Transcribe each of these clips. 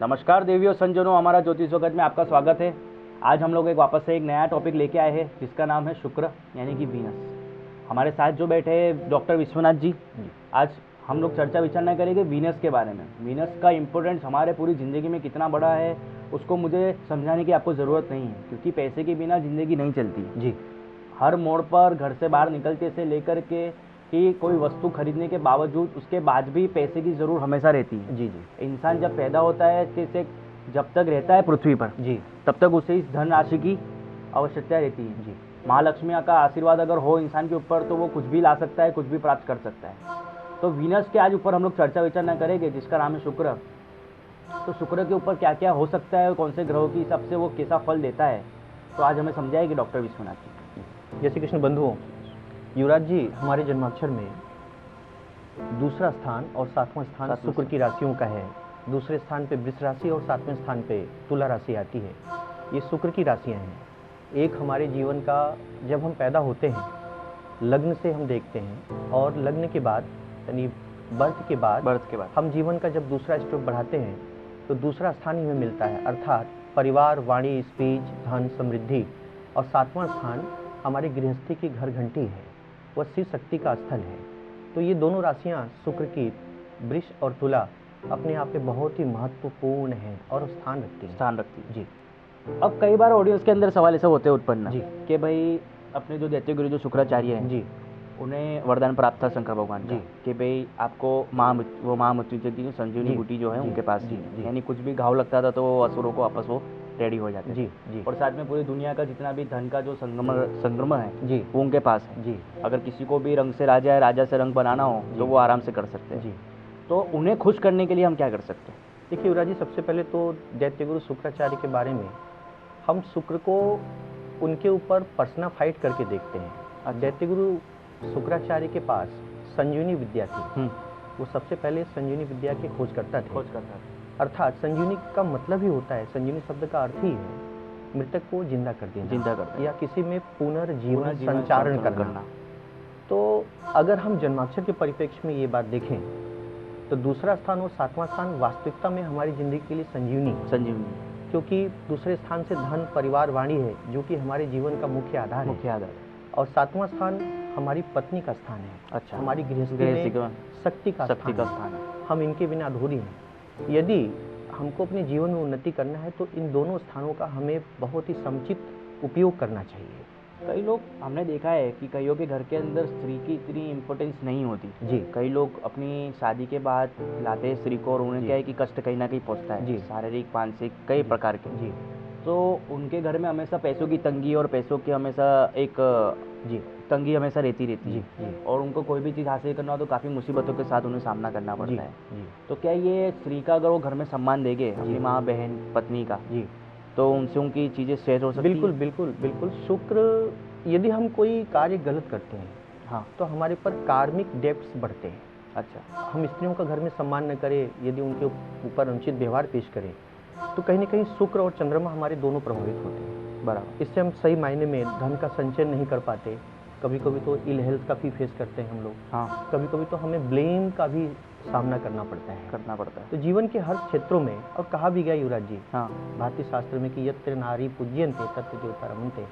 नमस्कार देवियों संजनों, हमारा ज्योतिष जगत में आपका स्वागत है। आज हम लोग वापस से एक नया टॉपिक लेके आए हैं जिसका नाम है शुक्र यानी कि वीनस। हमारे साथ जो बैठे हैं डॉक्टर विश्वनाथ जी। आज हम लोग चर्चा विचारना करेंगे वीनस के बारे में। वीनस का इम्पोर्टेंस हमारे पूरी ज़िंदगी में कितना बड़ा है उसको मुझे समझाने की आपको ज़रूरत नहीं है, क्योंकि पैसे के बिना ज़िंदगी नहीं चलती जी। हर मोड़ पर घर से बाहर निकलते से लेकर के कि कोई वस्तु खरीदने के बावजूद उसके बाद भी पैसे की ज़रूर हमेशा रहती है जी। इंसान जब पैदा होता है से जब तक रहता है पृथ्वी पर जी, तब तक उसे इस धन राशि की आवश्यकता रहती है जी। महालक्ष्मी का आशीर्वाद अगर हो इंसान के ऊपर तो वो कुछ भी ला सकता है, कुछ भी प्राप्त कर सकता है। तो वीनस के आज ऊपर हम लोग चर्चा विचारना करेंगे जिसका नाम है शुक्र। तो शुक्र के ऊपर क्या क्या हो सकता है, कौन से ग्रहों के हिसाब से वो कैसा फल देता है, तो आज हमें समझाएगी डॉक्टर विश्वनाथ जी। जय श्री कृष्ण बंधुओं। युवराज जी, हमारे जन्माक्षर में दूसरा स्थान और सातवां स्थान शुक्र की राशियों का है। दूसरे स्थान पे वृष राशि और सातवें स्थान पे तुला राशि आती है। ये शुक्र की राशियां हैं। एक हमारे जीवन का, जब हम पैदा होते हैं लग्न से हम देखते हैं, और लग्न के बाद यानी बर्थ के बाद हम जीवन का जब दूसरा स्टेप बढ़ाते हैं तो दूसरा स्थान ही हमें मिलता है, अर्थात परिवार, वाणी, स्पीच, धन, समृद्धि। और सातवां स्थान हमारी गृहस्थी की घर घंटी है, वह शिव शक्ति का स्थल है। तो ये दोनों राशियां शुक्र की, वृष और तुला, अपने आप में बहुत ही महत्वपूर्ण हैं और स्थान रखती है जी। अब कई बार ऑडियंस के अंदर सवाल ऐसे होते हैं उत्पन्न कि भाई अपने जो दैत्य गुरु जो शुक्राचार्य हैं जी, उन्हें वरदान प्राप्त था शंकर भगवान जी कि भाई आपको महामृत्युंजय जी संजीवनी बूटी जो है उनके पास जी, यानी कुछ भी घाव लगता था तो वो असुरों को आपस वो रेडी हो जाते जी जी। और साथ में पूरी दुनिया का जितना भी धन का जो संगम है जी, वो उनके पास है जी। अगर किसी को भी रंग से राजा है, राजा से रंग बनाना हो तो वो आराम से कर सकते हैं जी। तो उन्हें खुश करने के लिए हम क्या कर सकते हैं? देखिए युवराज जी, सबसे पहले तो दैत्य गुरु शुक्राचार्य के बारे में हम शुक्र को उनके ऊपर पर्सनाफाइड करके देखते हैं। दैत्य गुरु शुक्राचार्य के पास संजीवनी विद्या थी। वो सबसे पहले संजीवनी विद्या के खोजकर्ता थे। अर्थात संजीवनी का मतलब ही होता है, संजीवनी शब्द का अर्थ ही है मृतक को जिंदा कर देना या किसी में पुनर्जीवन संचारण करना। तो अगर हम जन्माक्षर के परिप्रेक्ष्य में ये बात देखें तो दूसरा स्थान और सातवां स्थान वास्तविकता में हमारी जिंदगी के लिए संजीवनी, क्योंकि दूसरे स्थान से धन, परिवार, वाणी है जो कि हमारे जीवन का मुख्य आधार है। और सातवां स्थान हमारी पत्नी का स्थान है। अच्छा, हमारी गृहस्थी में शक्ति का स्थान है। हम इनके बिना अधूरी हैं। यदि हमको अपने जीवन में उन्नति करना है तो इन दोनों स्थानों का हमें बहुत ही समुचित उपयोग करना चाहिए। कई लोग हमने देखा है कि कईयों के घर के अंदर स्त्री की इतनी इम्पोर्टेंस नहीं होती जी। कई लोग अपनी शादी के बाद लाते हैं स्त्री को और उन्हें क्या है कि कष्ट कहीं ना कहीं पहुंचता है जी, शारीरिक, मानसिक, कई प्रकार के जी। तो उनके घर में हमेशा पैसों की तंगी और पैसों की हमेशा एक जी तंगी हमेशा रहती जी। और उनको कोई भी चीज़ हासिल करना हो तो काफ़ी मुसीबतों के साथ उन्हें सामना करना पड़ता है जी। तो क्या ये स्त्री का अगर वो घर में सम्मान देंगे अपनी माँ, बहन, पत्नी का जी, तो उनसे उनकी चीज़ें शेयर हो सकती है? बिल्कुल बिल्कुल बिल्कुल। शुक्र, यदि हम कोई कार्य गलत करते हैं हाँ तो हमारे पर कार्मिक डेब्ट्स बढ़ते हैं। अच्छा, हम स्त्रियों का घर में सम्मान न करें, यदि उनके ऊपर अनुचित व्यवहार पेश करें तो कहीं ना कहीं शुक्र और चंद्रमा हमारे दोनों प्रभावित होते हैं बराबर। इससे हम सही मायने में धन का संचय नहीं कर पाते। कभी कभी तो इल हेल्थ का भी फेस करते हैं हम लोग हाँ। कभी कभी तो हमें ब्लेम का भी सामना करना पड़ता है। तो जीवन के हर क्षेत्रों में, और कहा भी गया युवराज जी हाँ भारतीय शास्त्र में कि यत्र नारी पूज्यन्ते तत्र देवता रमन्ते,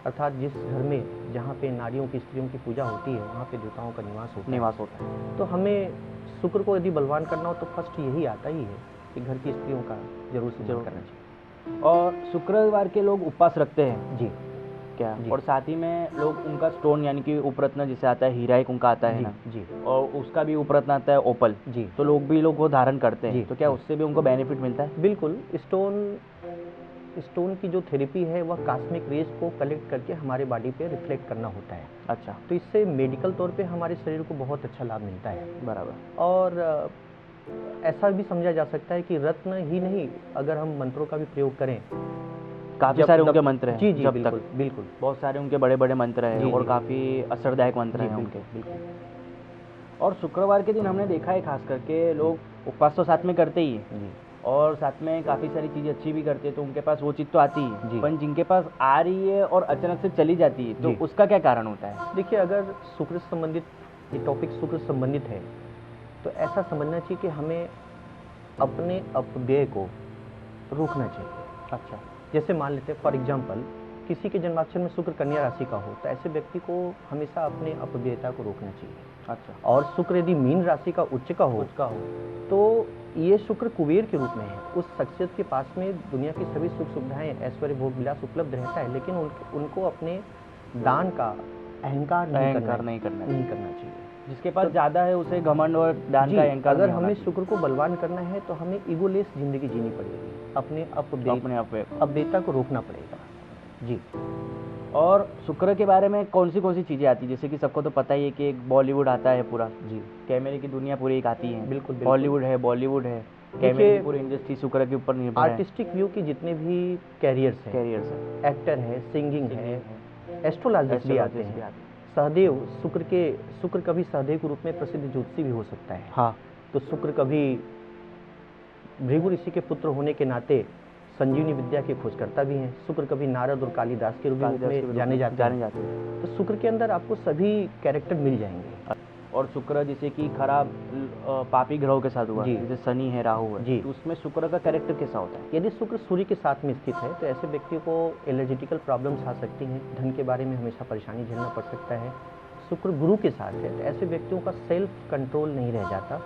अर्थात जिस घर में जहाँ पे नारियों की, स्त्रियों की पूजा होती है वहाँ पे देवताओं का निवास होता है। तो हमें शुक्र को यदि बलवान करना हो तो फर्स्ट यही आता ही है कि घर की स्त्रियों का जरूर करना चाहिए। और शुक्रवार के लोग उपवास रखते हैं जी क्या जी। और साथ ही में लोग उनका स्टोन यानी कि उपरत्न जिसे आता है, हीरा एक उनका आता है ना जी, और उसका भी उपरत्न आता है ओपल जी। तो लोग वो धारण करते हैं, तो क्या उससे भी उनको बेनिफिट मिलता है? बिल्कुल। स्टोन की जो थेरेपी है वह कॉस्मिक रेज को कलेक्ट करके हमारे बॉडी पे रिफ्लेक्ट करना होता है। अच्छा, तो इससे मेडिकल तौर पे हमारे शरीर को बहुत अच्छा लाभ मिलता है बराबर। और ऐसा भी समझा जा सकता है कि रत्न ही नहीं, अगर हम मंत्रों का भी प्रयोग करें, काफ़ी सारे उनके मंत्र हैं जी जी बिल्कुल बिल्कुल, बहुत सारे उनके बड़े बड़े मंत्र हैं और काफ़ी असरदायक मंत्र हैं उनके बिल्कुल। और शुक्रवार के दिन हमने देखा है खास करके लोग उपवास तो साथ में करते ही हैं और साथ में काफ़ी सारी चीज़ें अच्छी भी करते हैं, तो उनके पास वो चीज़ तो आती है, पर जिनके पास आ रही है और अचानक से चली जाती है तो उसका क्या कारण होता है? देखिए, अगर शुक्र संबंधित ये टॉपिक शुक्र संबंधित है तो ऐसा समझना चाहिए कि हमें अपने अपव्यय को रोकना चाहिए। अच्छा। जैसे मान लेते हैं फॉर एग्जांपल किसी के जन्माक्षर में शुक्र कन्या राशि का हो तो ऐसे व्यक्ति को हमेशा अपने अपव्ययता को रोकना चाहिए। अच्छा। और शुक्र यदि मीन राशि का उच्च का हो तो ये शुक्र कुबेर के रूप में है। उस शख्सियत के पास में दुनिया की सभी सुख सुविधाएं, ऐश्वर्य, भोग विलास उपलब्ध रहता है, लेकिन उनको अपने दान का अहंकार नहीं करना चाहिए। जिसके पास ज्यादा है उसे घमंड और दान का अहंकार अगर नहीं होना हमें चाहिए। शुक्र को बलवान करना है तो हमें ईगोलेस जिंदगी जीनी पड़ेगी, अपने अपव्ययता को रोकना पड़ेगा। जी। और शुक्र के बारे में कौन सी चीजें आती है? जैसे कि सबको तो पता ही है कि एक बॉलीवुड आता है पूरा, जी, कैमरे की दुनिया पूरी एक आती है। बिल्कुल। हॉलीवुड है, बॉलीवुड है, कैमरे की पूरी इंडस्ट्री शुक्र के ऊपर निर्भर है। आर्टिस्टिक व्यू के जितने भी कैरियर्स हैं, एक्टर है, सिंगिंग है, एस्ट्रोलॉजर्स भी आते हैं। सहदेव शुक्र कभी सहदेव के रूप में प्रसिद्ध ज्योतिषी भी हो सकता है। हाँ। तो शुक्र कभी भृगु ऋषि के पुत्र होने के नाते संजीवनी विद्या के खोजकर्ता भी हैं। शुक्र कभी नारद और कालिदास के रूप में जाने जाते हैं। तो शुक्र के अंदर आपको सभी कैरेक्टर मिल जाएंगे। और शुक्र जैसे कि खराब पापी ग्रहों के साथ हुआ, जैसे शनि है, राहु है, जी, तो उसमें शुक्र का कैरेक्टर कैसा होता है? यदि शुक्र सूर्य के साथ में स्थित है तो ऐसे व्यक्तियों को एलर्जिटिकल प्रॉब्लम्स आ सकती हैं, धन के बारे में हमेशा परेशानी झेलना पड़ सकता है। शुक्र गुरु के साथ है तो ऐसे व्यक्तियों का सेल्फ कंट्रोल नहीं रह जाता।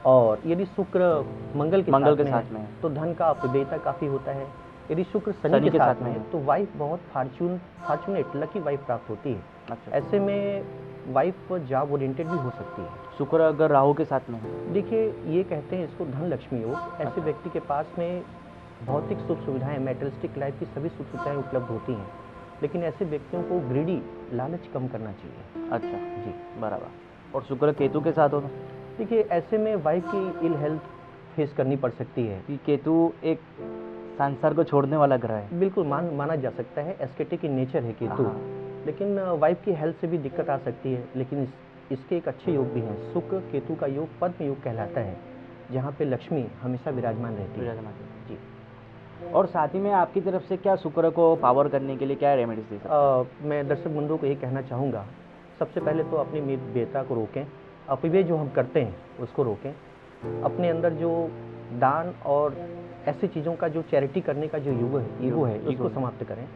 और यदि शुक्र मंगल के साथ में है तो धन का अपव्ययता काफ़ी होता है। यदि शुक्र शनि के साथ में है तो वाइफ बहुत फॉर्चुनेट लकी वाइफ प्राप्त होती है। अच्छा। ऐसे में वाइफ जॉब ओरिएंटेड भी हो सकती है। शुक्र अगर राहु के साथ में है, देखिए ये कहते हैं इसको धन लक्ष्मी योग। ऐसे व्यक्ति के पास में भौतिक सुख सुविधाएं, मेटलिस्टिक लाइफ की सभी सुख सुविधाएं उपलब्ध होती हैं, लेकिन ऐसे व्यक्तियों को ग्रीडी लालच कम करना चाहिए। अच्छा जी, बराबर। और शुक्र केतु के साथ हो तो देखिए ऐसे में वाइफ की इल हेल्थ फेस करनी पड़ सकती है। कि केतु एक संसार को छोड़ने वाला ग्रह है। बिल्कुल माना जा सकता है, एस्केटिक इन नेचर है केतु। लेकिन वाइफ की हेल्थ से भी दिक्कत आ सकती है। लेकिन इसके एक अच्छे योग भी हैं। शुक्र केतु का योग पद्म योग कहलाता है, जहाँ पे लक्ष्मी हमेशा विराजमान रहती है। जी। और साथ ही में आपकी तरफ से क्या शुक्र को पावर करने के लिए क्या रेमेडीज दे सकते हैं? मैं दर्शक बंधुओं को ये कहना चाहूँगा, सबसे पहले तो अपनी बेता को रोकें, अपव्यय जो हम करते हैं उसको रोकें। अपने अंदर जो दान और ऐसी चीज़ों का जो चैरिटी करने का जो ईगो है उसको समाप्त करें।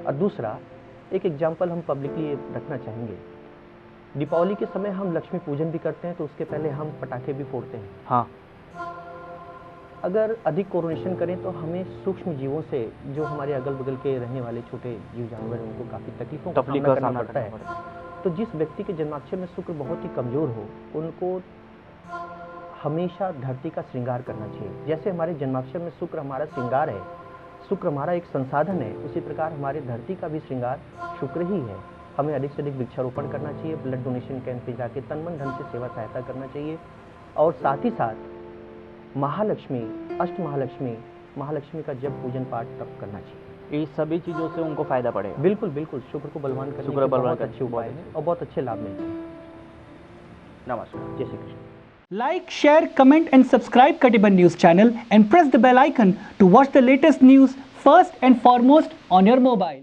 और दूसरा एक एग्जाम्पल हम पब्लिकली रखना चाहेंगे, दीपावली के समय हम लक्ष्मी पूजन भी करते हैं तो उसके पहले हम पटाखे भी फोड़ते हैं। हाँ। अगर अधिक कोरोनेशन करें तो हमें सूक्ष्म जीवों से, जो हमारे अगल बगल के रहने वाले छोटे जीव जानवर हैं, उनको काफ़ी तकलीफों का सामना करना पड़ता है। तो जिस व्यक्ति के जन्माक्षर में शुक्र बहुत ही कमज़ोर हो, उनको हमेशा धरती का श्रृंगार करना चाहिए। जैसे हमारे जन्माक्षर में शुक्र हमारा श्रृंगार है, शुक्र हमारा एक संसाधन है, उसी प्रकार हमारे धरती का भी श्रृंगार शुक्र ही है। हमें अधिक से अधिक वृक्षारोपण करना चाहिए, ब्लड डोनेशन कैंप पे जाके तन मन धन से सेवा सहायता करना चाहिए। और साथ ही साथ महालक्ष्मी, अष्ट महालक्ष्मी का जब पूजन पाठ तब करना चाहिए। ये सभी चीज़ों से उनको फायदा पड़ेगा। बिल्कुल शुक्र को बलवान करने के बहुत अच्छे उपाय हैं और बहुत अच्छे लाभ मिलते हैं। नमस्कार, जय Shri Krishna. Like, share, comment and subscribe Katiban News channel and press the bell icon to watch the latest news first and foremost on your mobile.